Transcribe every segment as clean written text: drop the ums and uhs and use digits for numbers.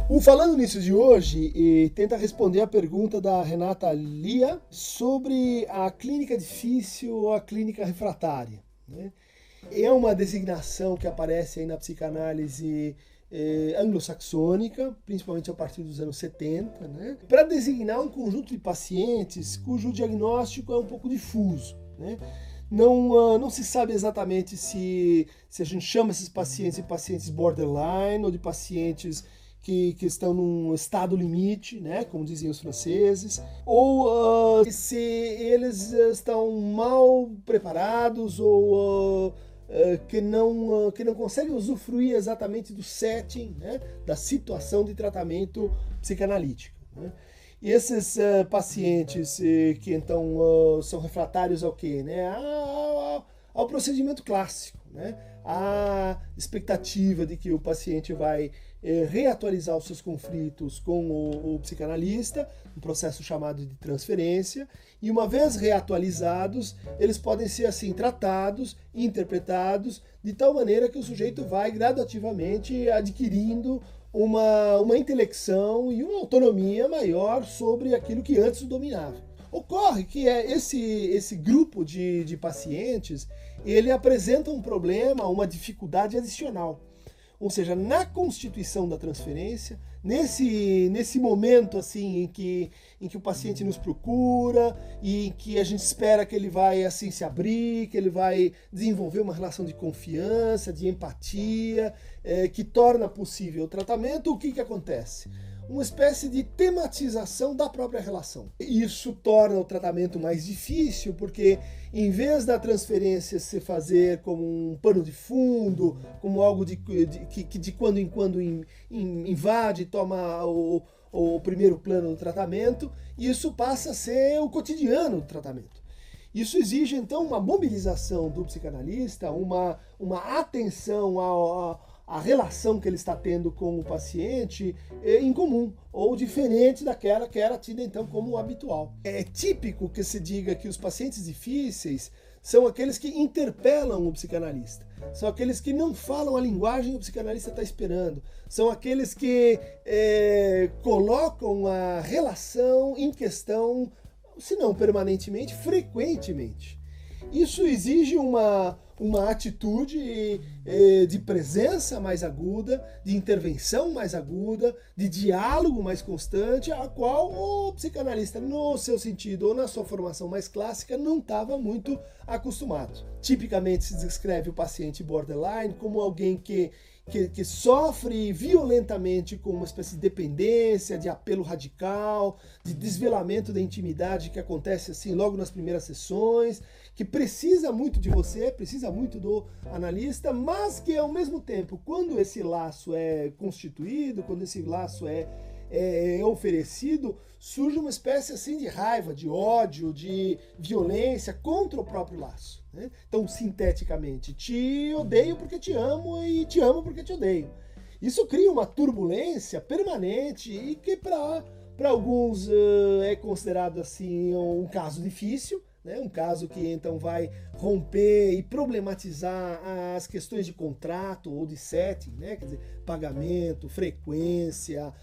O Falando Nisso de hoje tenta responder a pergunta da Renata Lia sobre a clínica difícil ou a clínica refratária, né? É uma designação que aparece aí na psicanálise anglo-saxônica, principalmente a partir dos anos 70, né? Para designar um conjunto de pacientes cujo diagnóstico é um pouco difuso, né? Não se sabe exatamente se a gente chama esses pacientes de pacientes borderline ou de pacientes que estão num estado limite, né, como diziam os franceses, ou se eles estão mal preparados ou que não conseguem usufruir exatamente do setting, né, da situação de tratamento psicanalítico, né? E esses pacientes que então são refratários ao quê? Né? Ao procedimento clássico, né? A expectativa de que o paciente vai reatualizar os seus conflitos com o psicanalista, um processo chamado de transferência, e uma vez reatualizados, eles podem ser assim tratados, interpretados, de tal maneira que o sujeito vai gradativamente adquirindo uma intelecção e uma autonomia maior sobre aquilo que antes o dominava. Ocorre que esse grupo de pacientes, ele apresenta um problema, uma dificuldade adicional. Ou seja, na constituição da transferência, nesse momento assim em que o paciente nos procura e em que a gente espera que ele vai assim se abrir, que ele vai desenvolver uma relação de confiança, de empatia, que torna possível o tratamento, o que acontece? Uma espécie de tematização da própria relação. Isso torna o tratamento mais difícil, porque em vez da transferência se fazer como um pano de fundo, como algo que de quando em quando invade e toma o primeiro plano do tratamento, isso passa a ser o cotidiano do tratamento. Isso exige, então, uma mobilização do psicanalista, uma atenção a relação que ele está tendo com o paciente é incomum ou diferente daquela que era tida então como habitual. É típico que se diga que os pacientes difíceis são aqueles que interpelam o psicanalista, são aqueles que não falam a linguagem que o psicanalista está esperando, são aqueles que colocam a relação em questão, se não permanentemente, frequentemente. Isso exige uma atitude de presença mais aguda, de intervenção mais aguda, de diálogo mais constante, a qual o psicanalista, no seu sentido ou na sua formação mais clássica, não estava muito acostumado. Tipicamente se descreve o paciente borderline como alguém que sofre violentamente com uma espécie de dependência, de apelo radical, de desvelamento da intimidade que acontece assim logo nas primeiras sessões, que precisa muito de você, precisa muito do analista, mas que ao mesmo tempo, quando esse laço é constituído, quando esse laço é oferecido, surge uma espécie assim de raiva, de ódio, de violência contra o próprio laço, né? Então, sinteticamente, te odeio porque te amo e te amo porque te odeio. Isso cria uma turbulência permanente e que para alguns é considerado assim um caso difícil, né? Um caso que então vai romper e problematizar as questões de contrato ou de setting, né? Quer dizer, pagamento, frequência,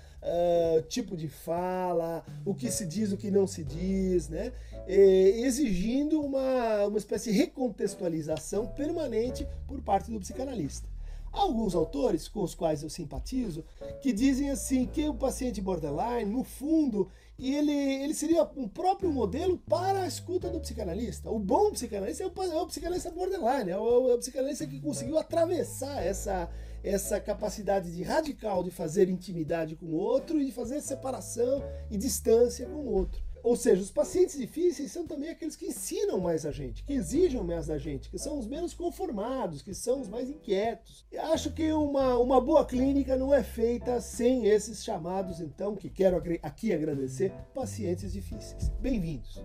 tipo de fala, o que se diz, o que não se diz, né? Exigindo uma espécie de recontextualização permanente por parte do psicanalista. Há alguns autores com os quais eu simpatizo que dizem assim que o paciente borderline, no fundo, ele seria um próprio modelo para a escuta do psicanalista. O bom psicanalista é o psicanalista borderline, é o psicanalista que conseguiu atravessar essa capacidade de radical de fazer intimidade com o outro e de fazer separação e distância com o outro. Ou seja, os pacientes difíceis são também aqueles que ensinam mais a gente, que exigem mais da gente, que são os menos conformados, que são os mais inquietos. E acho que uma boa clínica não é feita sem esses chamados, então, que quero aqui agradecer, pacientes difíceis. Bem-vindos!